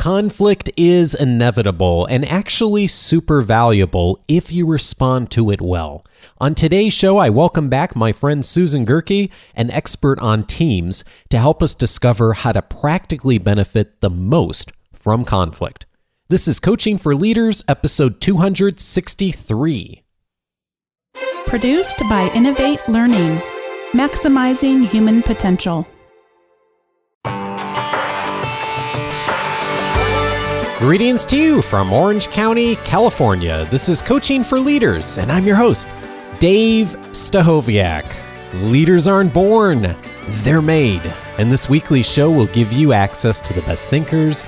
Conflict is inevitable and actually super valuable if you respond to it well. On today's show, I welcome back my friend Susan Gerke, an expert on teams, to help us discover how to practically benefit the most from conflict. This is Coaching for Leaders, episode 263. Produced by Innovate Learning, maximizing human potential. Greetings to you from Orange County, California. This is Coaching for Leaders, and I'm your host, Dave Stachowiak. Leaders aren't born, they're made. And this weekly show will give you access to the best thinkers,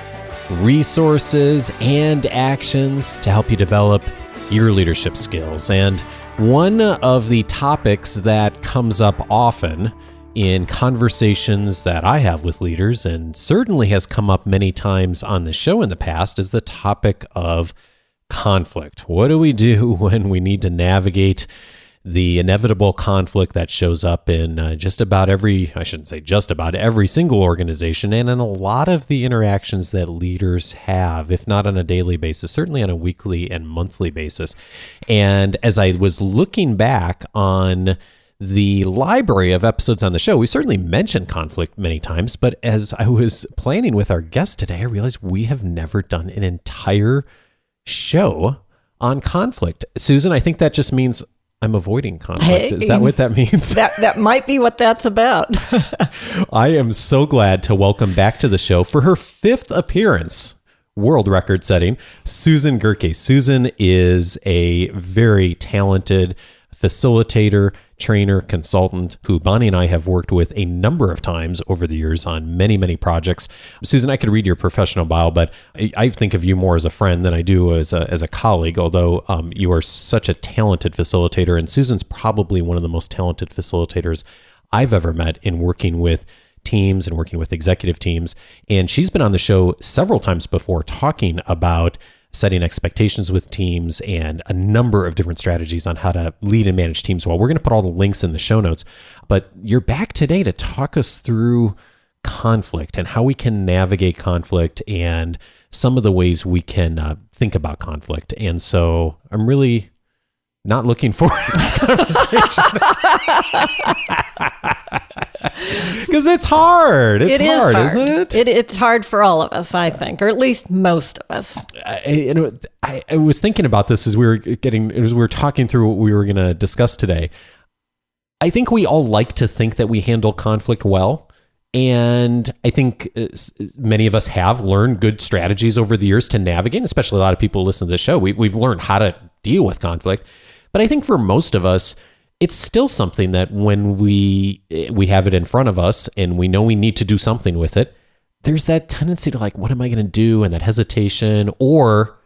resources, and actions to help you develop your leadership skills. And one of the topics that comes up often in conversations that I have with leaders, and certainly has come up many times on the show in the past, is the topic of conflict. What do we do when we need to navigate the inevitable conflict that shows up in just about every single organization, and in a lot of the interactions that leaders have, if not on a daily basis, certainly on a weekly and monthly basis. And as I was looking back on the library of episodes on the show, we certainly mentioned conflict many times, but as I was planning with our guest today, I realized we have never done an entire show on conflict. Susan, I think that just means I'm avoiding conflict. Hey, is that what that means? That might be what that's about. I am so glad to welcome back to the show for her 5th appearance, world record setting, Susan Gerke. Susan is a very talented facilitator, trainer, consultant who Bonnie and I have worked with a number of times over the years on many, many projects. Susan, I could read your professional bio, but I think of you more as a friend than I do as a colleague, although you are such a talented facilitator, and Susan's probably one of the most talented facilitators I've ever met in working with teams and working with executive teams. And she's been on the show several times before talking about setting expectations with teams and a number of different strategies on how to lead and manage teams well. We're going to put all the links in the show notes, but you're back today to talk us through conflict and how we can navigate conflict and some of the ways we can think about conflict. And so I'm really not looking forward to this conversation. Because it's hard. It is hard, isn't it? It's hard for all of us, I think, or at least most of us. I was thinking about this as we were talking through what we were going to discuss today. I think we all like to think that we handle conflict well. And I think many of us have learned good strategies over the years to navigate, especially a lot of people who listen to the show. We've learned how to deal with conflict. But I think for most of us, it's still something that when we have it in front of us and we know we need to do something with it, there's that tendency to like, what am I going to do? And that hesitation or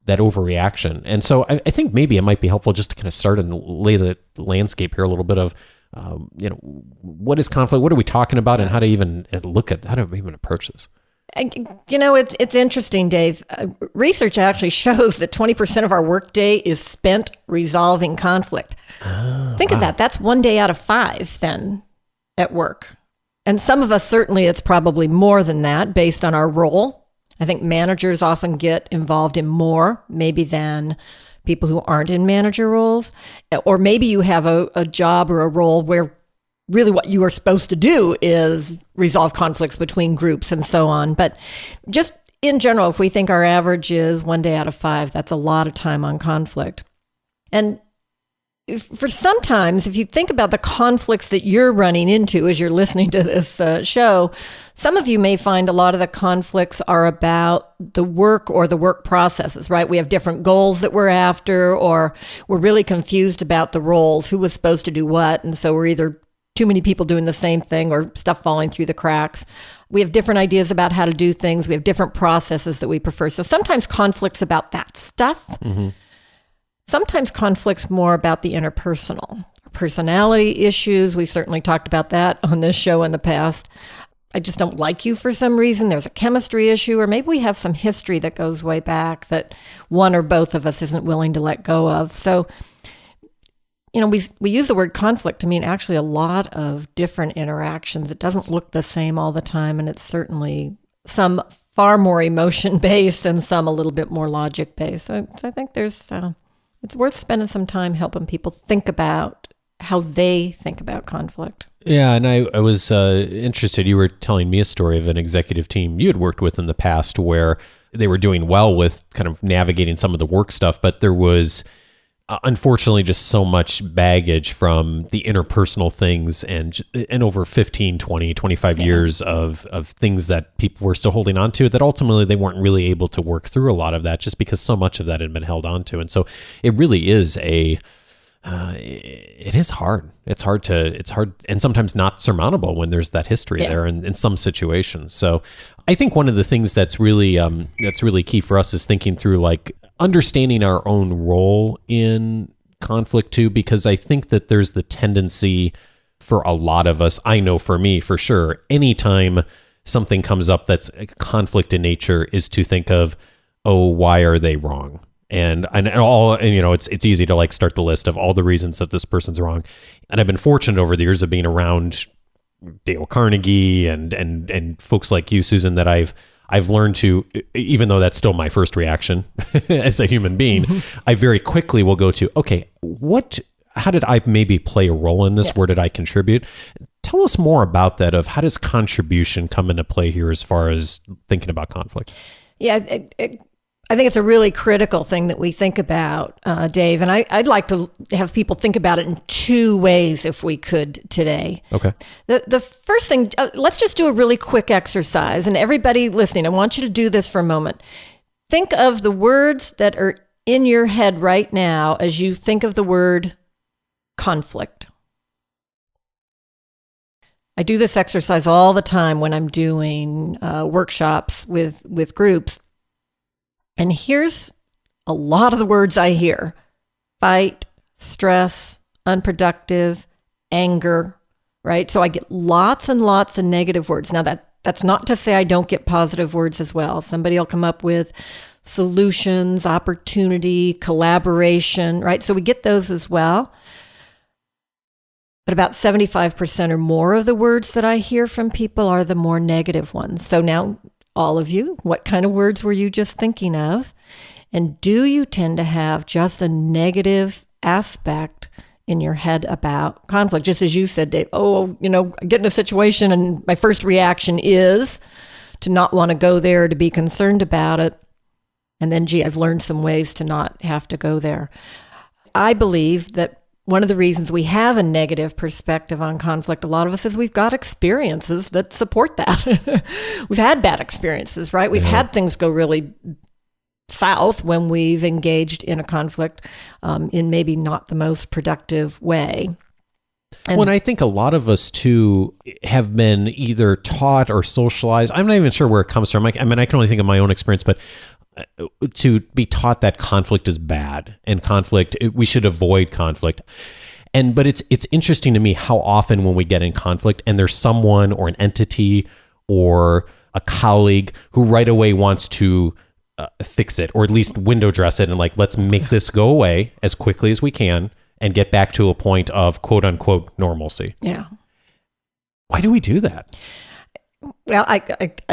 that overreaction. And so I think maybe it might be helpful just to kind of start and lay the landscape here a little bit of, what is conflict? What are we talking about? And how to even approach this? It's interesting, Dave. Research actually shows that 20% of our workday is spent resolving conflict. Think of that. That's 1 day out of 5 then at work. And some of us, certainly it's probably more than that based on our role. I think managers often get involved in more maybe than people who aren't in manager roles. Or maybe you have a job or a role where really what you are supposed to do is resolve conflicts between groups and so on. But just in general, if we think our average is 1 day out of 5, that's a lot of time on conflict. And sometimes, if you think about the conflicts that you're running into as you're listening to this show, some of you may find a lot of the conflicts are about the work or the work processes, right? We have different goals that we're after, or we're really confused about the roles, who was supposed to do what. And so we're either too many people doing the same thing or stuff falling through the cracks. We have different ideas about how to do things. We have different processes that we prefer. So sometimes conflict's about that stuff. Mm-hmm. Sometimes conflict's more about the interpersonal. Personality issues, we've certainly talked about that on this show in the past. I just don't like you for some reason. There's a chemistry issue, or maybe we have some history that goes way back that one or both of us isn't willing to let go of. So, we use the word conflict to mean actually a lot of different interactions. It doesn't look the same all the time, and it's certainly some far more emotion-based and some a little bit more logic-based. So I think it's worth spending some time helping people think about how they think about conflict. Yeah, and I was interested. You were telling me a story of an executive team you had worked with in the past where they were doing well with kind of navigating some of the work stuff, but there was unfortunately just so much baggage from the interpersonal things and over 15, 20, 25 years of things that people were still holding on to that ultimately they weren't really able to work through a lot of that just because so much of that had been held on to. And so it really is it is hard. It's hard and sometimes not surmountable when there's that history there in some situations. So I think one of the things that's really key for us is thinking through like understanding our own role in conflict too, because I think that there's the tendency for a lot of us, I know for me for sure, anytime something comes up that's a conflict in nature is to think of, oh, why are they wrong? And it's easy to like start the list of all the reasons that this person's wrong. And I've been fortunate over the years of being around Dale Carnegie and folks like you, Susan, that I've learned to, even though that's still my first reaction as a human being, I very quickly will go to, okay, how did I maybe play a role in this? Where did I contribute? Tell us more about that of how does contribution come into play here as far as thinking about conflict? Yeah, I think it's a really critical thing that we think about, Dave, and I'd like to have people think about it in two ways if we could today. Okay. The first thing, let's just do a really quick exercise, and everybody listening, I want you to do this for a moment. Think of the words that are in your head right now as you think of the word conflict. I do this exercise all the time when I'm doing workshops with groups. And here's a lot of the words I hear: fight, stress, unproductive, anger, right? So I get lots and lots of negative words. Now that's not to say I don't get positive words as well. Somebody will come up with solutions, opportunity, collaboration, right? So we get those as well. But about 75% or more of the words that I hear from people are the more negative ones. So now, all of you, what kind of words were you just thinking of? And do you tend to have just a negative aspect in your head about conflict? Just as you said, Dave, I get in a situation and my first reaction is to not want to go there, to be concerned about it. And then, I've learned some ways to not have to go there. I believe that one of the reasons we have a negative perspective on conflict, a lot of us, is we've got experiences that support that. We've had bad experiences, right? We've had things go really south when we've engaged in a conflict in maybe not the most productive way. And Yeah. Why do we do that? Well, I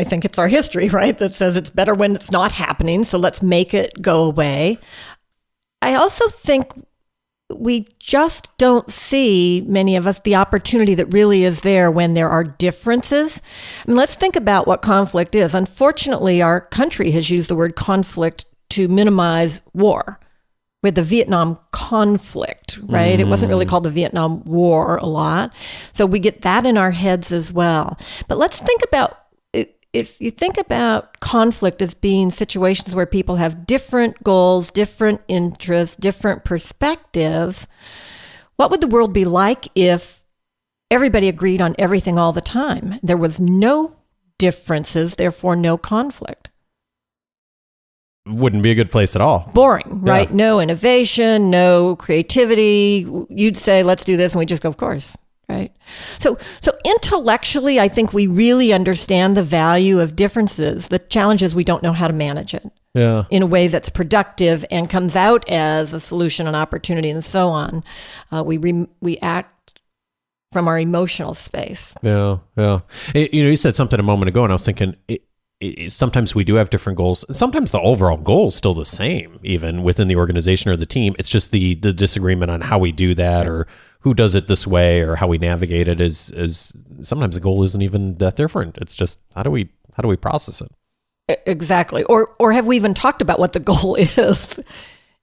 think it's our history, right, that says it's better when it's not happening, so let's make it go away. I also think we just don't see, many of us, the opportunity that really is there when there are differences. I mean, let's think about what conflict is. Unfortunately, our country has used the word conflict to minimize war. With the Vietnam conflict, right? It wasn't really called the Vietnam War a lot. So we get that in our heads as well. But let's think about, if you think about conflict as being situations where people have different goals, different interests, different perspectives, what would the world be like if everybody agreed on everything all the time? There was no differences, therefore no conflict. Wouldn't be a good place at all. Boring, right? Yeah. No innovation, no creativity. You'd say, let's do this. And we just go, of course, right? So intellectually, I think we really understand the value of differences. The challenge is we don't know how to manage it in a way that's productive and comes out as a solution, an opportunity, and so on. We act from our emotional space. Yeah. You said something a moment ago, and I was thinking, sometimes we do have different goals. Sometimes the overall goal is still the same, even within the organization or the team. It's just the disagreement on how we do that or who does it this way or how we navigate it is sometimes the goal isn't even that different. It's just how do we process it? Exactly. Or have we even talked about what the goal is?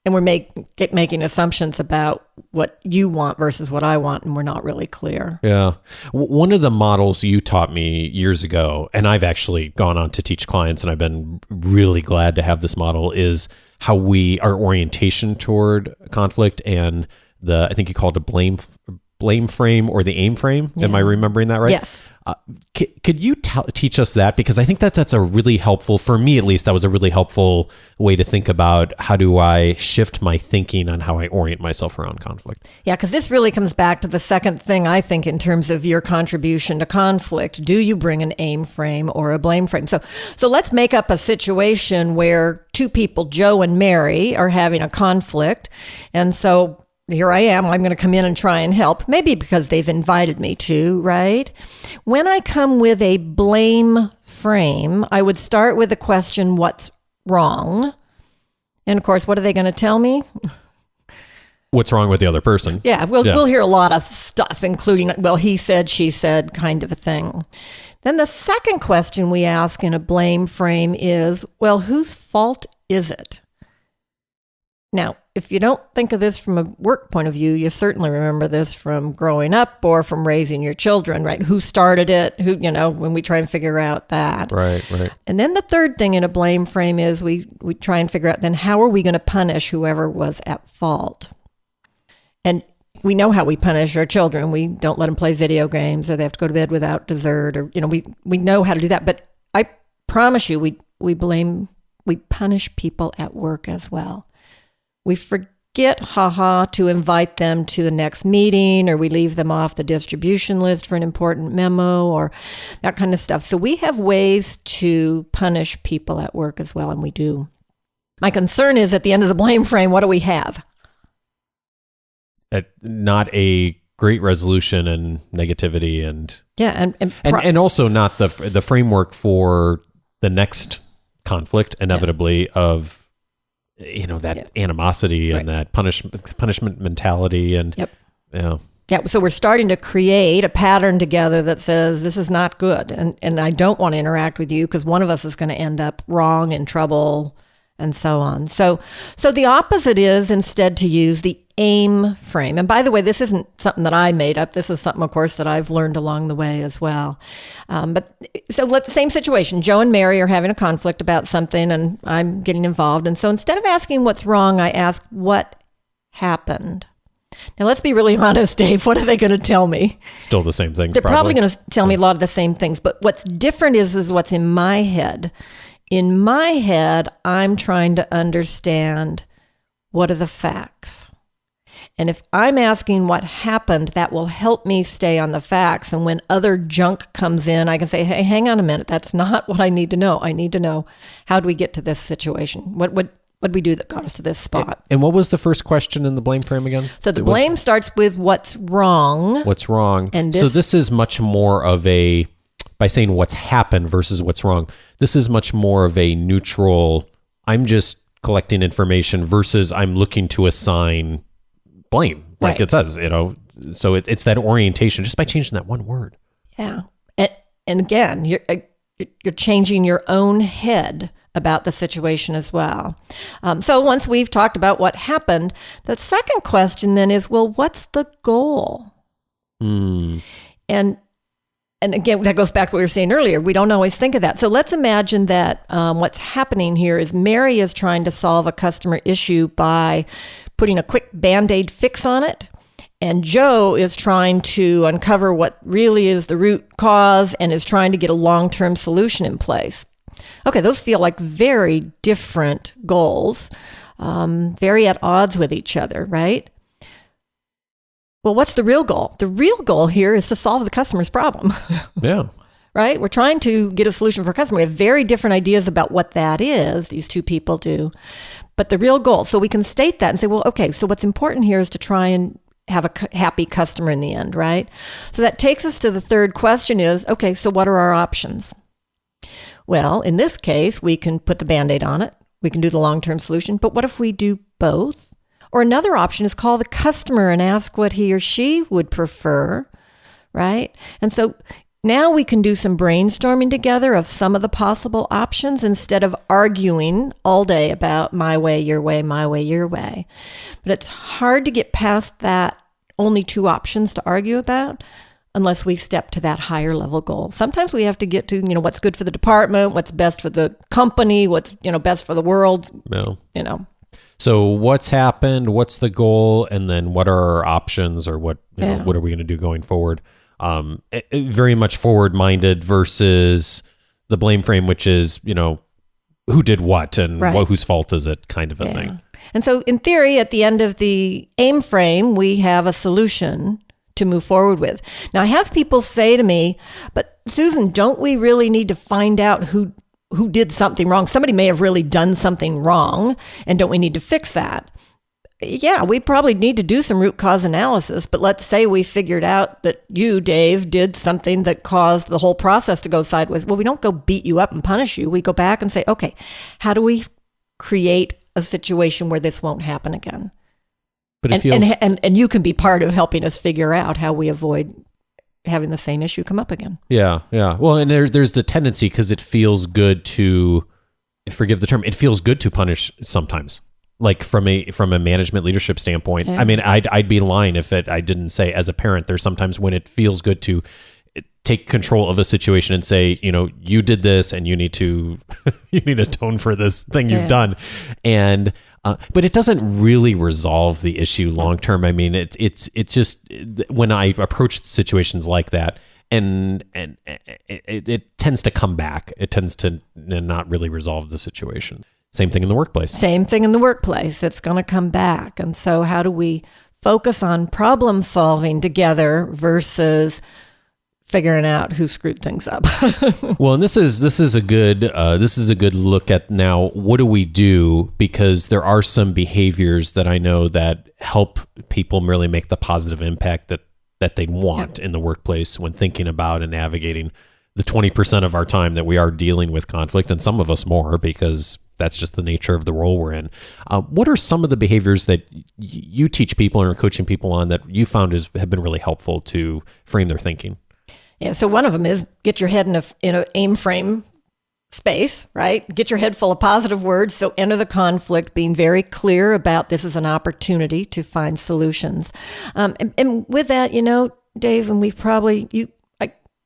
And we're making assumptions about what you want versus what I want, and we're not really clear. Yeah. One of the models you taught me years ago, and I've actually gone on to teach clients, and I've been really glad to have this model, is how our orientation toward conflict and I think you called it blame frame or the aim frame. Yeah. Am I remembering that right? Yes. Could you teach us that? Because I think that's a really helpful, for me at least, that was a really helpful way to think about how do I shift my thinking on how I orient myself around conflict. Yeah, because this really comes back to the second thing, I think, in terms of your contribution to conflict. Do you bring an aim frame or a blame frame? So let's make up a situation where two people, Joe and Mary, are having a conflict. And so here I am, I'm going to come in and try and help, maybe because they've invited me to, right? When I come with a blame frame, I would start with the question, what's wrong? And of course, what are they going to tell me? What's wrong with the other person? Yeah, we'll hear a lot of stuff, including, well, he said, she said, kind of a thing. Then the second question we ask in a blame frame is, well, whose fault is it? Now, if you don't think of this from a work point of view, you certainly remember this from growing up or from raising your children, right? Who started it? Who, when we try and figure out that. Right. And then the third thing in a blame frame is we try and figure out then how are we going to punish whoever was at fault? And we know how we punish our children. We don't let them play video games or they have to go to bed without dessert or, we know how to do that. But I promise you, we punish people at work as well. We forget, to invite them to the next meeting, or we leave them off the distribution list for an important memo or that kind of stuff. So we have ways to punish people at work as well, and we do. My concern is at the end of the blame frame, what do we have? Not a great resolution and negativity and and also not the framework for the next conflict inevitably of that animosity and that punishment mentality and so we're starting to create a pattern together that says this is not good and I don't want to interact with you because one of us is going to end up wrong, in trouble, and so on. So the opposite is instead to use the aim frame. And by the way, this isn't something that I made up. This is something, of course, that I've learned along the way as well. Same situation. Joe and Mary are having a conflict about something and I'm getting involved. And so instead of asking what's wrong, I ask what happened. Now, let's be really honest, Dave. What are they going to tell me? Still the same things. They're probably going to tell me a lot of the same things. But what's different is what's in my head. In my head, I'm trying to understand what are the facts. And if I'm asking what happened, that will help me stay on the facts. And when other junk comes in, I can say, hey, hang on a minute. That's not what I need to know. I need to know, how do we get to this situation? What did we do that got us to this spot? And what was the first question in the blame frame again? So the blame starts with what's wrong. What's wrong? And so this is much more of by saying what's happened versus what's wrong, this is much more of a neutral, I'm just collecting information versus I'm looking to assign blame, like it says, so it's that orientation just by changing that one word. Yeah. And again, you're changing your own head about the situation as well. So once we've talked about what happened, the second question then is, well, what's the goal? And again, that goes back to what we were saying earlier. We don't always think of that. So let's imagine that what's happening here is Mary is trying to solve a customer issue by putting a quick Band-Aid fix on it. And Joe is trying to uncover what really is the root cause and is trying to get a long-term solution in place. Okay, those feel like very different goals, very at odds with each other, right? Well, what's the real goal? The real goal here is to solve the customer's problem. Yeah. Right? We're trying to get a solution for a customer. We have very different ideas about what that is. These two people do. But the real goal, so we can state that and say, well, okay, so what's important here is to try and have a happy customer in the end, right? So that takes us to the third question is, okay, so what are our options? Well, in this case, we can put the Band-Aid on it. We can do the long-term solution. But what if we do both? Or another option is call the customer and ask what he or she would prefer, right? And so now we can do some brainstorming together of some of the possible options instead of arguing all day about my way, your way, my way, your way. But it's hard to get past that only two options to argue about unless we step to that higher level goal. Sometimes we have to get to, what's good for the department, what's best for the company, what's, best for the world, So what's happened, what's the goal, and then what are our options, or what are we going to do going forward? Very much forward-minded versus the blame frame, which is, who did what and whose fault is it kind of a thing. And so in theory, at the end of the aim frame, we have a solution to move forward with. Now, I have people say to me, but Susan, don't we really need to find out who did something wrong? Somebody may have really done something wrong, and don't we need to fix that? Yeah, we probably need to do some root cause analysis, but let's say we figured out that you, Dave, did something that caused the whole process to go sideways. Well, we don't go beat you up and punish you. We go back and say, okay, how do we create a situation where this won't happen again? But it feels... and you can be part of helping us figure out how we avoid having the same issue come up again. Yeah. Well, and there's the tendency, because it feels good to, forgive the term, it feels good to punish sometimes. Like from a management leadership standpoint. Yeah. I mean, I'd be lying if I didn't say, as a parent, there's sometimes when it feels good to take control of a situation and say, you did this and you need to atone for this thing you've done. And but it doesn't really resolve the issue long term. I mean, it's just when I approach situations like that, and it tends to come back. It tends to not really resolve the situation. Same thing in the workplace. Same thing in the workplace. It's going to come back. And so how do we focus on problem solving together versus figuring out who screwed things up? Well, and this is a good look at now, what do we do? Because there are some behaviors that I know that help people really make the positive impact that they want in the workplace when thinking about and navigating the 20% of our time that we are dealing with conflict, and some of us more, because that's just the nature of the role we're in. What are some of the behaviors that you teach people or are coaching people on that you found have been really helpful to frame their thinking? Yeah, so one of them is get your head in a aim frame space, right? Get your head full of positive words. So enter the conflict being very clear about this is an opportunity to find solutions. And with that, Dave, and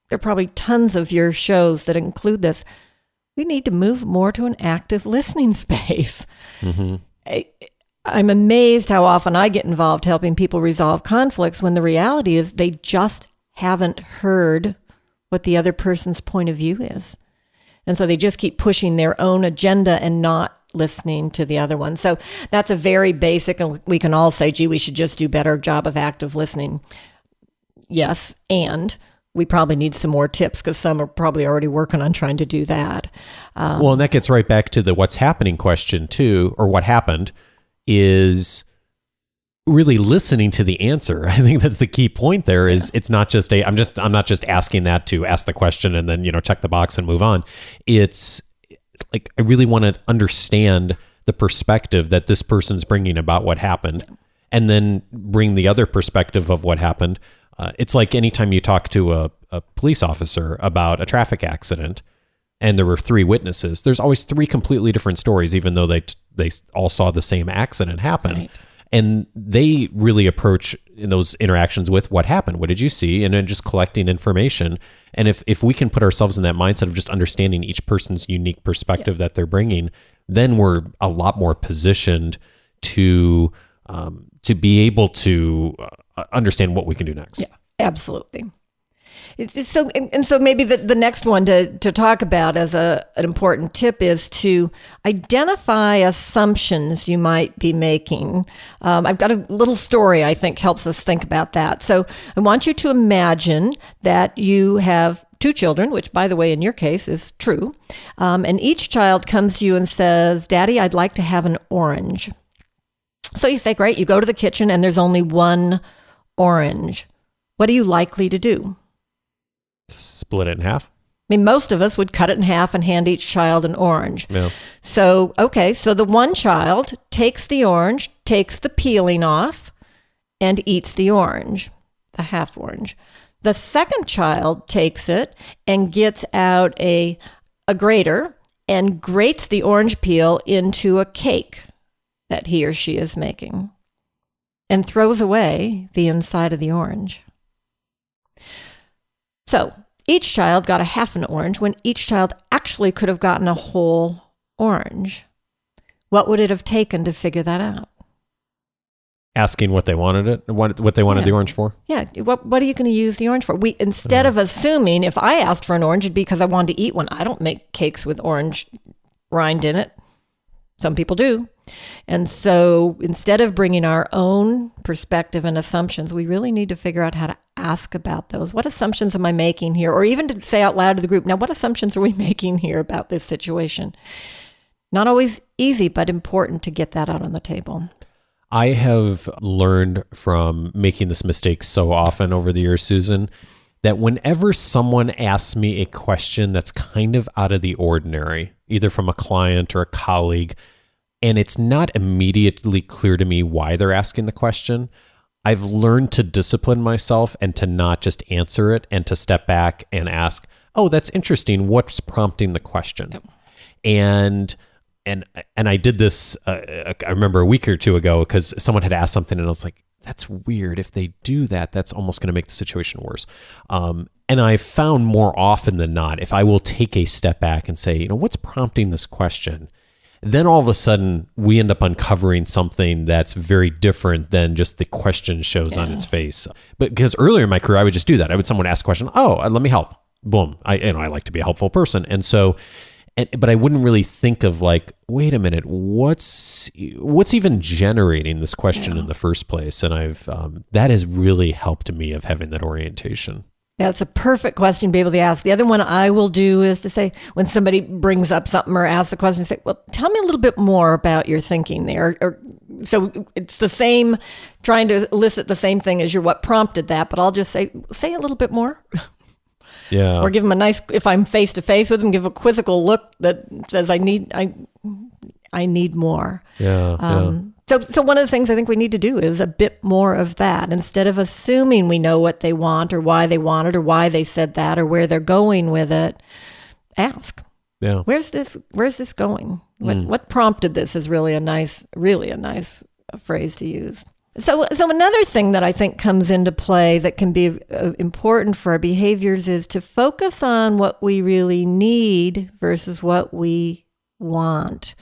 there are probably tons of your shows that include this. We need to move more to an active listening space. Mm-hmm. I'm amazed how often I get involved helping people resolve conflicts when the reality is they just haven't heard what the other person's point of view is. And so they just keep pushing their own agenda and not listening to the other one. So that's a very basic, and we can all say, gee, we should just do a better job of active listening. Yes, and we probably need some more tips because some are probably already working on trying to do that. Well, and that gets right back to the what's happening question too, or what happened is really listening to the answer. I think that's the key point there is it's not just I'm not just asking that to ask the question and then, check the box and move on. It's like, I really want to understand the perspective that this person's bringing about what happened, and then bring the other perspective of what happened. It's like anytime you talk to a police officer about a traffic accident and there were 3 witnesses, there's always 3 completely different stories, even though they all saw the same accident happen. Right. And they really approach in those interactions with what happened, what did you see, and then just collecting information. And if we can put ourselves in that mindset of just understanding each person's unique perspective that they're bringing, then we're a lot more positioned to be able to understand what we can do next. Yeah, absolutely. So maybe the next one to talk about as an important tip is to identify assumptions you might be making. I've got a little story I think helps us think about that. So I want you to imagine that you have 2 children, which by the way, in your case is true. And each child comes to you and says, Daddy, I'd like to have an orange. So you say, great, you go to the kitchen and there's only 1 orange. What are you likely to do? Split it in half. mean, most of us would cut it in half and hand each child an orange. Yeah. So the one child takes the orange, takes the peeling off, and eats the orange, the half orange. The second child takes it and gets out a grater and grates the orange peel into a cake that he or she is making and throws away the inside of the orange. So each child got a half an orange when each child actually could have gotten a whole orange. What would it have taken to figure that out? Asking what they wanted the orange for? Yeah. What are you going to use the orange for? Instead of assuming if I asked for an orange, it'd be because I wanted to eat one. I don't make cakes with orange rind in it. Some people do. And so instead of bringing our own perspective and assumptions, we really need to figure out how to ask about those. What assumptions am I making here? Or even to say out loud to the group, now what assumptions are we making here about this situation? Not always easy, but important to get that out on the table. I have learned from making this mistake so often over the years, Susan, that whenever someone asks me a question that's kind of out of the ordinary, either from a client or a colleague, and it's not immediately clear to me why they're asking the question, I've learned to discipline myself and to not just answer it and to step back and ask, oh, that's interesting. What's prompting the question? Yep. And I did this, I remember a week or two ago, because someone had asked something and I was like, that's weird. If they do that, that's almost going to make the situation worse. And I found more often than not, if I will take a step back and say, what's prompting this question? Then all of a sudden we end up uncovering something that's very different than just the question shows on its face. But because earlier in my career, I would just do that. Someone ask a question, let me help. Boom. I like to be a helpful person. And so, but I wouldn't really think of like, wait a minute, what's even generating this question in the first place? And I've that has really helped me of having that orientation. That's a perfect question to be able to ask. The other one I will do is to say, when somebody brings up something or asks a question, say, well, tell me a little bit more about your thinking there. Or so it's the same, trying to elicit the same thing as what prompted that, but I'll just say a little bit more. Yeah. Or give them a nice, if I'm face to face with them, give a quizzical look that says, I need more. Yeah. So one of the things I think we need to do is a bit more of that. Instead of assuming we know what they want or why they want it or why they said that or where they're going with it, ask. Yeah. Where's this going? What prompted this is really a nice phrase to use. So another thing that I think comes into play that can be important for our behaviors is to focus on what we really need versus what we want.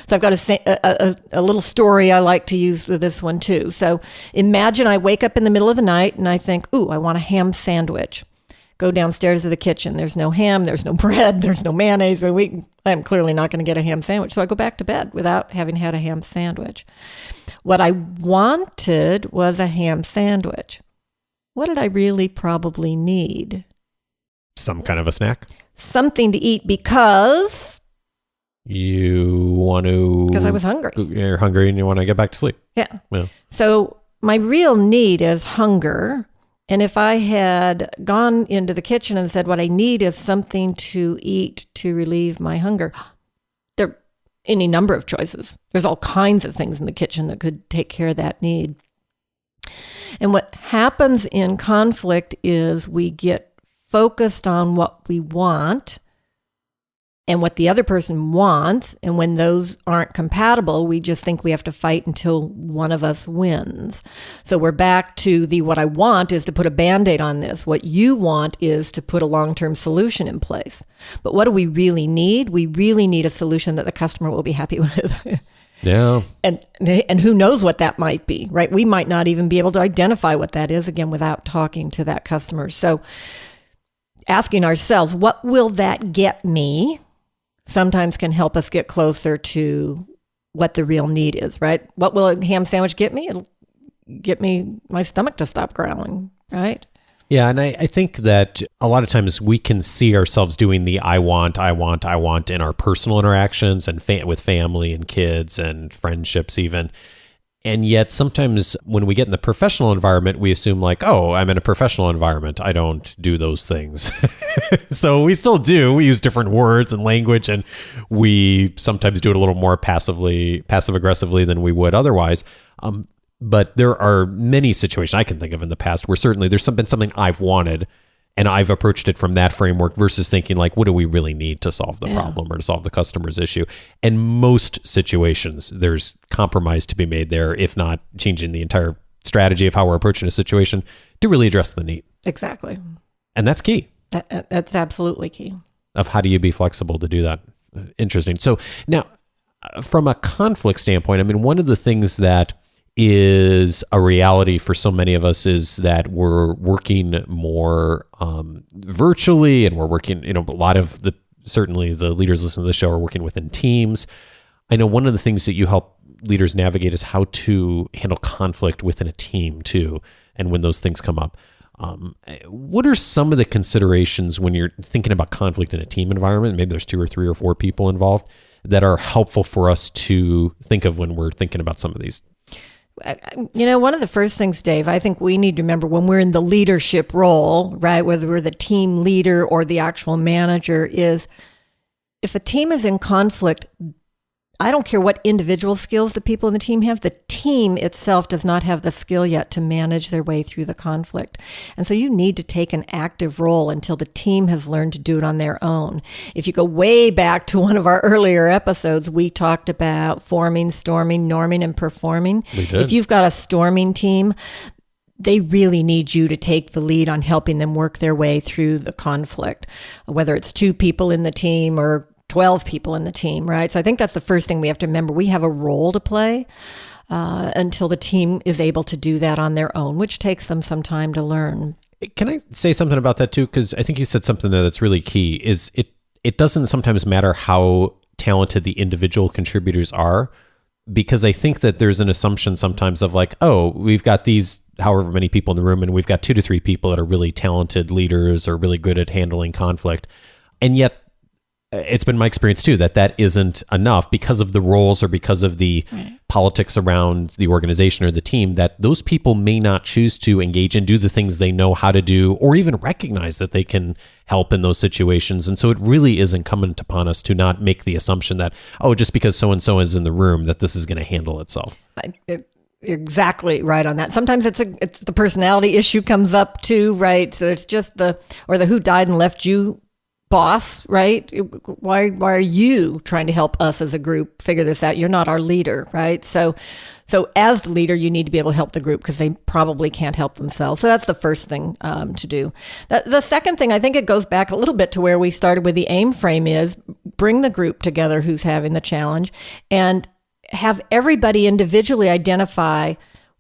So I've got a little story I like to use with this one too. So imagine I wake up in the middle of the night and I think, ooh, I want a ham sandwich. Go downstairs to the kitchen. There's no ham, there's no bread, there's no mayonnaise. I'm clearly not going to get a ham sandwich. So I go back to bed without having had a ham sandwich. What I wanted was a ham sandwich. What did I really probably need? Some kind of a snack? Something to eat because... You want to... Because I was hungry. You're hungry and you want to get back to sleep. Yeah. So my real need is hunger. And if I had gone into the kitchen and said, what I need is something to eat to relieve my hunger, there are any number of choices. There's all kinds of things in the kitchen that could take care of that need. And what happens in conflict is we get focused on what we want and what the other person wants. And when those aren't compatible, we just think we have to fight until one of us wins. So we're back to what I want is to put a Band-Aid on this. What you want is to put a long-term solution in place. But what do we really need? We really need a solution that the customer will be happy with. Yeah. And who knows what that might be, right? We might not even be able to identify what that is, again, without talking to that customer. So asking ourselves, what will that get me? Sometimes can help us get closer to what the real need is, right? What will a ham sandwich get me? It'll get me my stomach to stop growling, right? Yeah, and I think that a lot of times we can see ourselves doing the I want in our personal interactions and with family and kids and friendships even. And yet sometimes when we get in the professional environment, we assume like, oh, I'm in a professional environment, I don't do those things. So we still do. We use different words and language, and we sometimes do it a little more passive aggressively than we would otherwise. But there are many situations I can think of in the past where certainly there's been something I've wanted, and I've approached it from that framework versus thinking like, what do we really need to solve the problem or to solve the customer's issue? And most situations, there's compromise to be made there, if not changing the entire strategy of how we're approaching a situation to really address the need. Exactly. And that's key. That's absolutely key. Of how do you be flexible to do that? Interesting. So now, from a conflict standpoint, I mean, one of the things that is a reality for so many of us is that we're working more virtually, and we're working, a lot of certainly the leaders listening to the show are working within teams. I know one of the things that you help leaders navigate is how to handle conflict within a team too, and when those things come up. What are some of the considerations when you're thinking about conflict in a team environment? Maybe there's 2 or 3 or 4 people involved that are helpful for us to think of when we're thinking about some of these. One of the first things, Dave, I think we need to remember when we're in the leadership role, right, whether we're the team leader or the actual manager, is if a team is in conflict, I don't care what individual skills the people in the team have, the team itself does not have the skill yet to manage their way through the conflict. And so you need to take an active role until the team has learned to do it on their own. If you go way back to one of our earlier episodes, we talked about forming, storming, norming, and performing. We did. If you've got a storming team, they really need you to take the lead on helping them work their way through the conflict, whether it's 2 people in the team or 12 people in the team, right? So I think that's the first thing we have to remember. We have a role to play until the team is able to do that on their own, which takes them some time to learn. Can I say something about that too? Because I think you said something there that's really key, is it doesn't sometimes matter how talented the individual contributors are, because I think that there's an assumption sometimes of like, oh, we've got these however many people in the room, and we've got 2 to 3 people that are really talented leaders or really good at handling conflict. And yet, it's been my experience too that isn't enough because of the roles or because of the politics around the organization or the team, that those people may not choose to engage and do the things they know how to do, or even recognize that they can help in those situations. And so it really is incumbent upon us to not make the assumption that, oh, just because so-and-so is in the room, that this is going to handle itself. Exactly right on that. Sometimes it's the personality issue comes up too, right? So it's just the who died and left you boss, right? Why are you trying to help us as a group figure this out? You're not our leader, right? So as the leader, you need to be able to help the group because they probably can't help themselves. So that's the first thing to do. The second thing, I think it goes back a little bit to where we started with the AIM frame, is bring the group together who's having the challenge and have everybody individually identify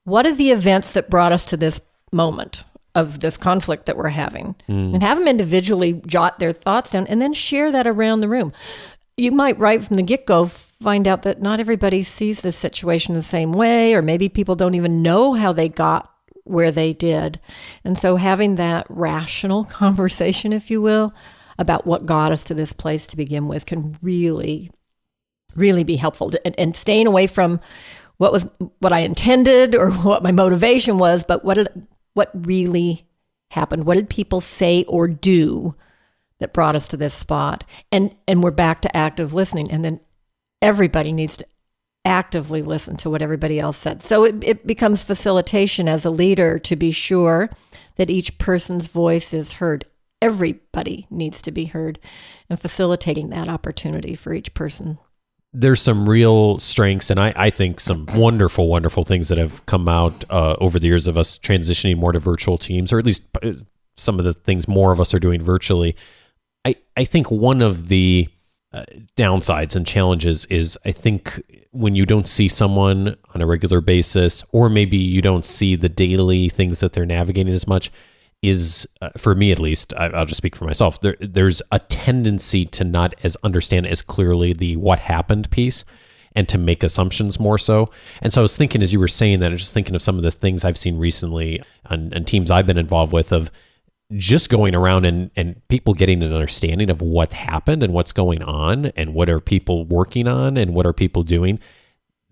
what are the events that brought us to this moment of this conflict that we're having, and have them individually jot their thoughts down and then share that around the room. You might right from the get-go find out that not everybody sees this situation the same way, or maybe people don't even know how they got where they did. And so having that rational conversation, if you will, about what got us to this place to begin with can really, really be helpful. And staying away from what I intended or what my motivation was, but what really happened? What did people say or do that brought us to this spot? And we're back to active listening. And then everybody needs to actively listen to what everybody else said. So it becomes facilitation as a leader to be sure that each person's voice is heard. Everybody needs to be heard, and facilitating that opportunity for each person. There's some real strengths, and I think some wonderful, wonderful things that have come out over the years of us transitioning more to virtual teams, or at least some of the things more of us are doing virtually. I think one of the downsides and challenges is, I think when you don't see someone on a regular basis, or maybe you don't see the daily things that they're navigating as much, is, for me at least, I'll just speak for myself, there's a tendency to not understand as clearly the what happened piece, and to make assumptions more so. And so I was thinking, as you were saying that, I was just thinking of some of the things I've seen recently on teams I've been involved with, of just going around and people getting an understanding of what happened and what's going on and what are people working on and what are people doing.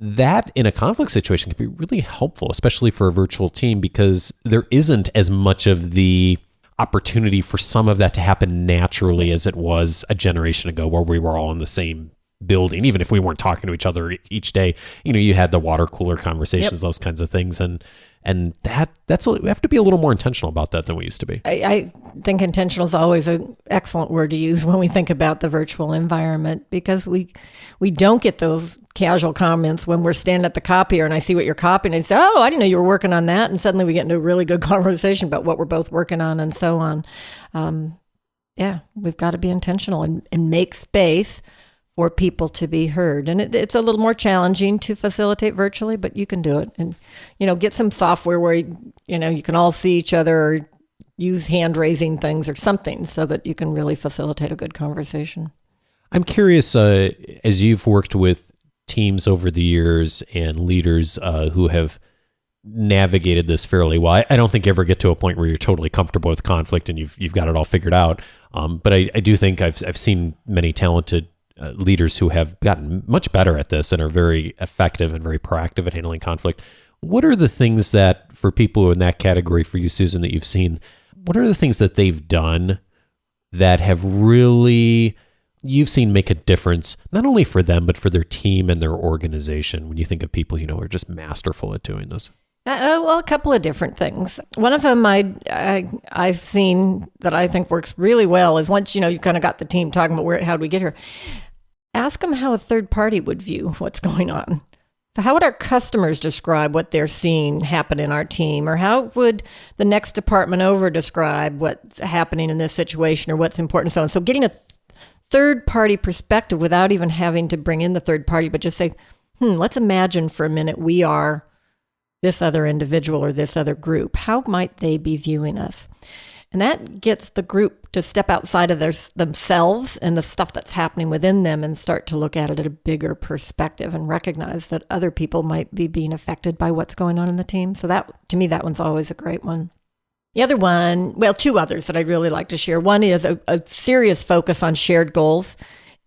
that in a conflict situation can be really helpful, especially for a virtual team, because there isn't as much of the opportunity for some of that to happen naturally as it was a generation ago, where we were all in the same building, even if we weren't talking to each other each day. You had the water cooler conversations, those kinds of things, and we have to be a little more intentional about that than we used to be. I think intentional is always an excellent word to use when we think about the virtual environment, because we don't get those casual comments when we're standing at the copier and I see what you're copying and say, oh, I didn't know you were working on that. And suddenly we get into a really good conversation about what we're both working on and so on. We've got to be intentional and make space for people to be heard. And it's a little more challenging to facilitate virtually, but you can do it. And, get some software where, you can all see each other, or use hand raising things or something so that you can really facilitate a good conversation. I'm curious, as you've worked with teams over the years and leaders who have navigated this fairly well, I don't think you ever get to a point where you're totally comfortable with conflict and you've got it all figured out. But I do think I've seen many talented leaders who have gotten much better at this and are very effective and very proactive at handling conflict. What are the things that, for people in that category, for you, Susan, that you've seen, what are the things that they've done that have really, you've seen make a difference, not only for them, but for their team and their organization, when you think of people, who are just masterful at doing this? Well, a couple of different things. One of them I've seen that I think works really well is once, you kind of got the team talking about how do we get here, ask them how a third party would view what's going on. So how would our customers describe what they're seeing happen in our team? Or how would the next department over describe what's happening in this situation or what's important and so on? So getting a third party perspective without even having to bring in the third party, but just say, let's imagine for a minute we are this other individual or this other group. How might they be viewing us? And that gets the group to step outside of themselves and the stuff that's happening within them and start to look at it at a bigger perspective and recognize that other people might be being affected by what's going on in the team. So that, to me, that one's always a great one. The other one, well, two others that I'd really like to share. One is a serious focus on shared goals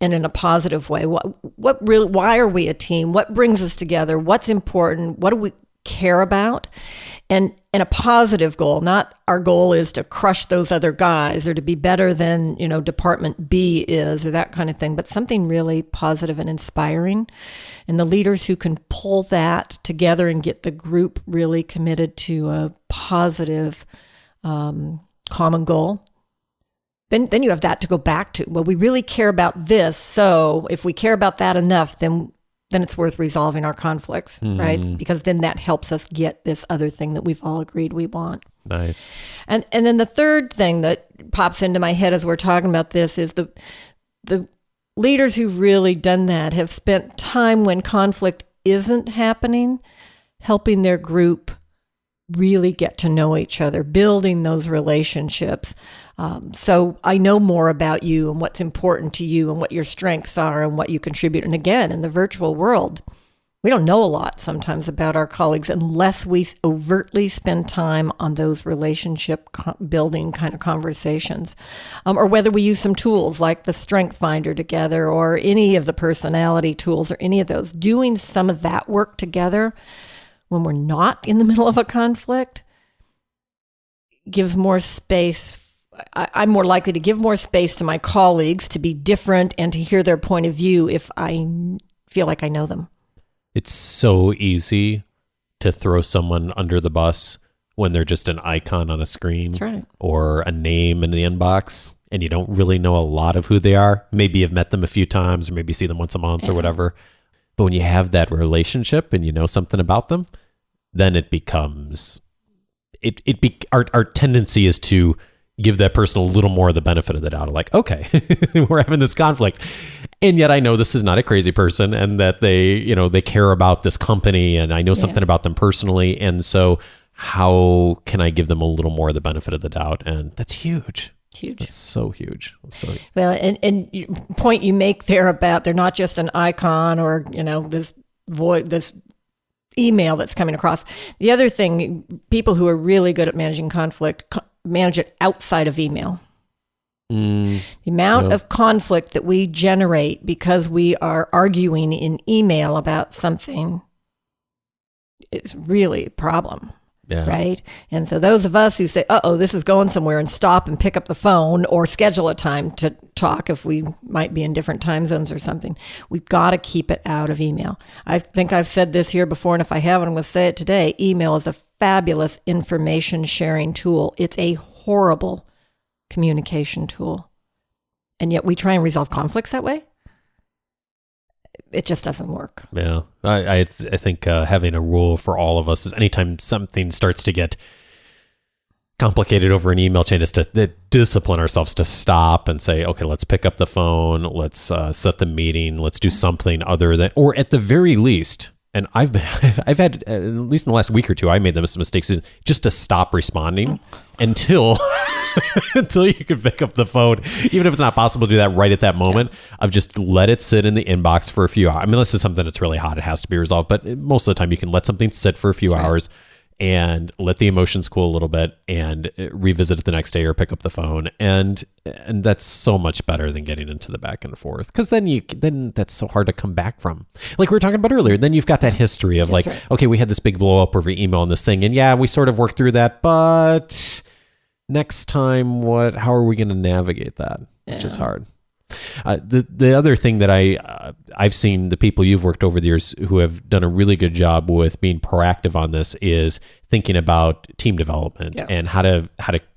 and in a positive way. Why are we a team? What brings us together? What's important? What do we care about? And a positive goal, not our goal is to crush those other guys or to be better than, Department B is or that kind of thing, but something really positive and inspiring. And the leaders who can pull that together and get the group really committed to a positive common goal, then you have that to go back to. Well, we really care about this. So if we care about that enough, then it's worth resolving our conflicts, right? Because then that helps us get this other thing that we've all agreed we want. Nice. And then the third thing that pops into my head as we're talking about this is the leaders who've really done that have spent time when conflict isn't happening, helping their group really get to know each other, building those relationships. So I know more about you and what's important to you and what your strengths are and what you contribute. And again, in the virtual world, we don't know a lot sometimes about our colleagues unless we overtly spend time on those relationship building kind of conversations, or whether we use some tools like the Strength Finder together or any of the personality tools or any of those. Doing some of that work together when we're not in the middle of a conflict gives more space. I'm more likely to give more space to my colleagues to be different and to hear their point of view if I feel like I know them. It's so easy to throw someone under the bus when they're just an icon on a screen. That's right. Or a name in the inbox, and you don't really know a lot of who they are. Maybe you've met them a few times or maybe see them once a month or whatever. But when you have that relationship and you know something about them, then it becomes, our tendency is to give that person a little more of the benefit of the doubt. Like, okay, we're having this conflict. And yet I know this is not a crazy person and that they care about this company and I know something about them personally. And so how can I give them a little more of the benefit of the doubt? And that's huge. Huge. That's so huge. Well, and point you make there about they're not just an icon or, this email that's coming across. The other thing, people who are really good at managing conflict, manage it outside of email. The amount of conflict that we generate because we are arguing in email about something it's really a problem. Yeah. Right. And so those of us who say, this is going somewhere, and stop and pick up the phone or schedule a time to talk if we might be in different time zones or something, we've got to keep it out of email. I think I've said this here before, and if I haven't, I'm going to say it today. Email is a fabulous information sharing tool. It's a horrible communication tool. And yet we try and resolve conflicts that way. It just doesn't work. Yeah. I think having a rule for all of us is anytime something starts to get complicated over an email chain is to discipline ourselves to stop and say, okay, let's pick up the phone. Let's set the meeting. Let's do something other than, or at the very least, and I've had, at least in the last week or two, I made some mistakes just to stop responding until you can pick up the phone, even if it's not possible to do that right at that moment. I've just let it sit in the inbox for a few hours. I mean, unless it's something that's really hot, it has to be resolved. But most of the time, you can let something sit for a few hours and let the emotions cool a little bit and revisit it the next day or pick up the phone. And that's so much better than getting into the back and forth, because then that's so hard to come back from. Like we were talking about earlier, then you've got that history of okay, we had this big blow up over email on this thing, and yeah, we sort of worked through that, but next time, how are we going to navigate that? Which is hard. The other thing that I've seen the people you've worked over the years who have done a really good job with being proactive on this is thinking about team development and how to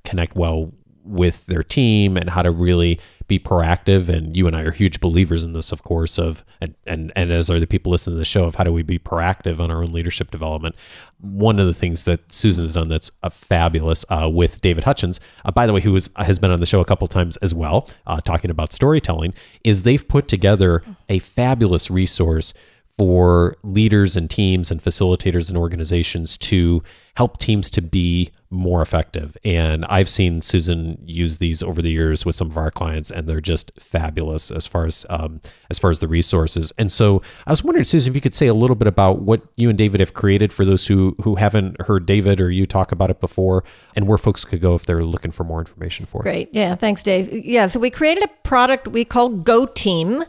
connect well with their team and how to really be proactive. And you and I are huge believers in this, of course, and as are the people listening to the show, of how do we be proactive on our own leadership development. One of the things that Susan's done that's fabulous with David Hutchins, by the way, who has been on the show a couple times as well, talking about storytelling, is they've put together a fabulous resource for leaders and teams and facilitators and organizations to help teams to be more effective. And I've seen Susan use these over the years with some of our clients, and they're just fabulous as far as the resources. And so I was wondering, Susan, if you could say a little bit about what you and David have created for those who haven't heard David or you talk about it before, and where folks could go if they're looking for more information for it. Great. Yeah. Thanks, Dave. Yeah. So we created a product we call Go Team,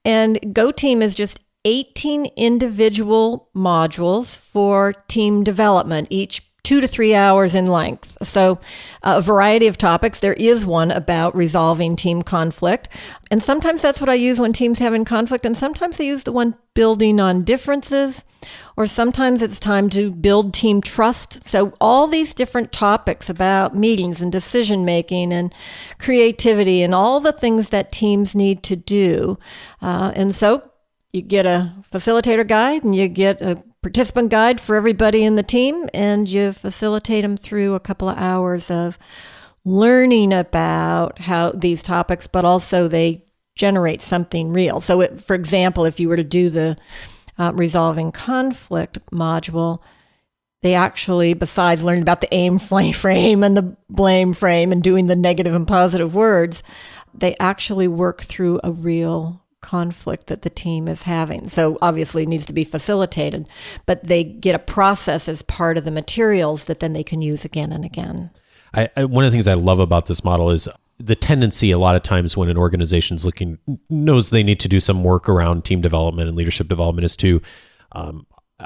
and Go Team is just 18 individual modules for team development, each 2 to 3 hours in length. So a variety of topics. There is one about resolving team conflict. And sometimes that's what I use when teams having conflict. And sometimes I use the one building on differences, or sometimes it's time to build team trust. So all these different topics about meetings and decision making and creativity and all the things that teams need to do. And so you get a facilitator guide and you get a participant guide for everybody in the team, and you facilitate them through a couple of hours of learning about how these topics, but also they generate something real. So for example, if you were to do the resolving conflict module, they actually, besides learning about the aim frame and the blame frame and doing the negative and positive words, they actually work through a real conflict that the team is having. So obviously it needs to be facilitated, but they get a process as part of the materials that then they can use again and again. One of the things I love about this model is the tendency a lot of times when an organization's knows they need to do some work around team development and leadership development is to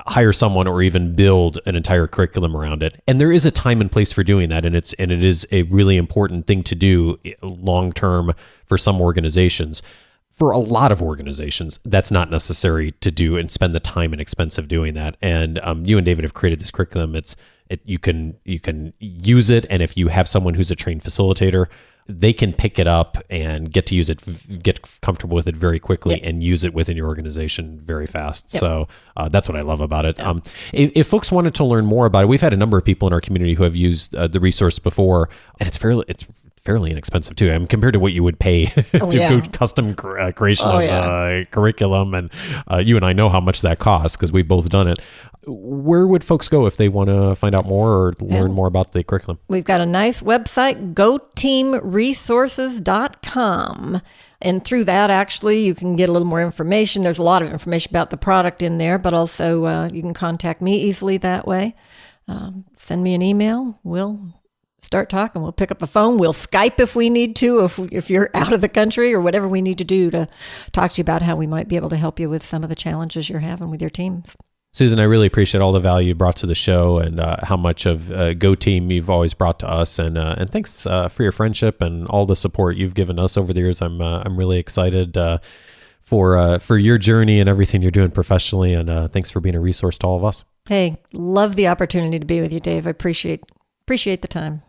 hire someone or even build an entire curriculum around it. And there is a time and place for doing that. And it is a really important thing to do long-term for some organizations. For a lot of organizations, that's not necessary to do and spend the time and expense of doing that. And you and David have created this curriculum. You can use it, and if you have someone who's a trained facilitator, they can pick it up and get to use it, get comfortable with it very quickly, and use it within your organization very fast. So that's what I love about it. If folks wanted to learn more about it, we've had a number of people in our community who have used the resource before, and it's fairly inexpensive too. I mean, compared to what you would pay to do custom creation of curriculum, and you and I know how much that costs because we've both done it. Where would folks go if they want to find out more or learn more about the curriculum? We've got a nice website, goteamresources.com. And through that, actually, you can get a little more information. There's a lot of information about the product in there, but also you can contact me easily that way. Send me an email. We'll start talking. We'll pick up the phone. We'll Skype if we need to, if you're out of the country, or whatever we need to do to talk to you about how we might be able to help you with some of the challenges you're having with your teams. Susan, I really appreciate all the value you brought to the show and how much of Go Team you've always brought to us. And thanks for your friendship and all the support you've given us over the years. I'm really excited for your journey and everything you're doing professionally. And thanks for being a resource to all of us. Hey, love the opportunity to be with you, Dave. I appreciate the time.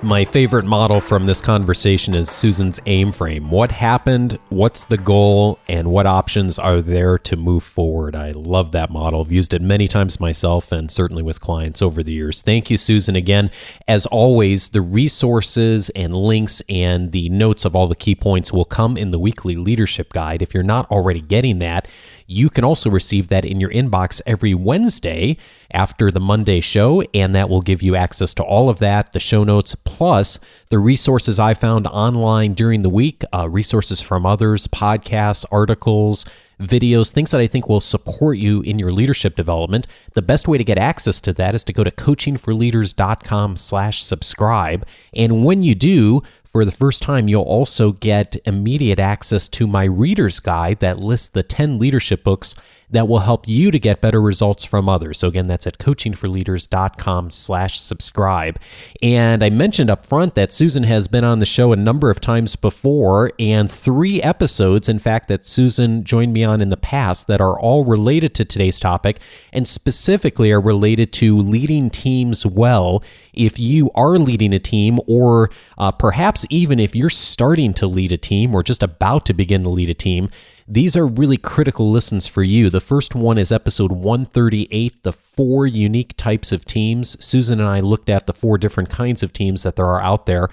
My favorite model from this conversation is Susan's AIM frame. What happened, what's the goal, and what options are there to move forward? I love that model. I've used it many times myself and certainly with clients over the years. Thank you, Susan, again. As always, the resources and links and the notes of all the key points will come in the weekly leadership guide. If you're not already getting that, you can also receive that in your inbox every Wednesday after the Monday show, and that will give you access to all of that, the show notes, plus the resources I found online during the week, resources from others, podcasts, articles, videos, things that I think will support you in your leadership development. The best way to get access to that is to go to coachingforleaders.com/subscribe. And when you do, for the first time, you'll also get immediate access to my reader's guide that lists the 10 leadership books that will help you to get better results from others. So again, that's at coachingforleaders.com/subscribe. And I mentioned up front that Susan has been on the show a number of times before, and 3 episodes, in fact, that Susan joined me on in the past that are all related to today's topic, and specifically are related to leading teams well. If you are leading a team, or perhaps even if you're starting to lead a team or just about to begin to lead a team, these are really critical listens for you. The first one is episode 138, the 4 unique types of teams. Susan and I looked at the 4 different kinds of teams that there are out there.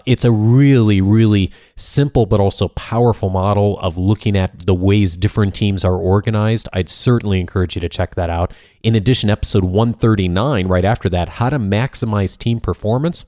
It's a really, really simple but also powerful model of looking at the ways different teams are organized. I'd certainly encourage you to check that out. In addition, episode 139, right after that, how to maximize team performance.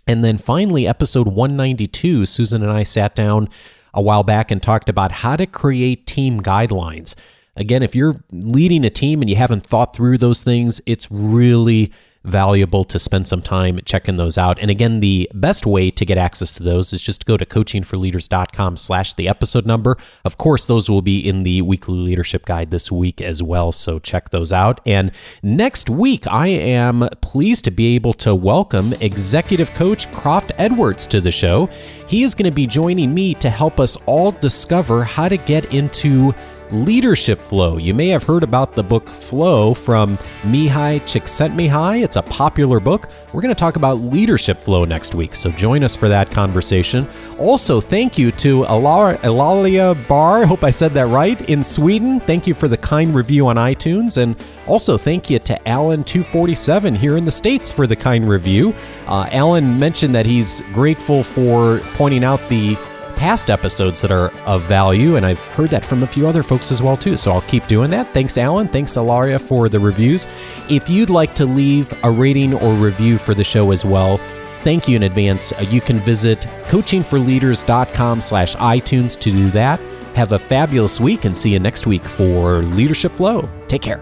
And then finally, episode 192, Susan and I sat down a while back and talked about how to create team guidelines. Again, if you're leading a team and you haven't thought through those things, it's really valuable to spend some time checking those out. And again, the best way to get access to those is just to go to coachingforleaders.com/the episode number. Of course, those will be in the weekly leadership guide this week as well, so check those out. And next week, I am pleased to be able to welcome executive coach Croft Edwards to the show. He is going to be joining me to help us all discover how to get into leadership flow. You may have heard about the book Flow from Mihai Csikszentmihalyi. It's a popular book. We're going to talk about leadership flow next week, so join us for that conversation. Also, thank you to Eulalia Bar, I hope I said that right, in Sweden. Thank you for the kind review on iTunes, and also thank you to Alan247 here in the States for the kind review. Alan mentioned that he's grateful for pointing out the past episodes that are of value, and I've heard that from a few other folks as well too, so I'll keep doing that. Thanks, Alan. Thanks, Ilaria, for the reviews. If you'd like to leave a rating or review for the show as well, thank you in advance. You can visit coachingforleaders.com/iTunes to do that. Have a fabulous week, and see you next week for Leadership Flow. Take care.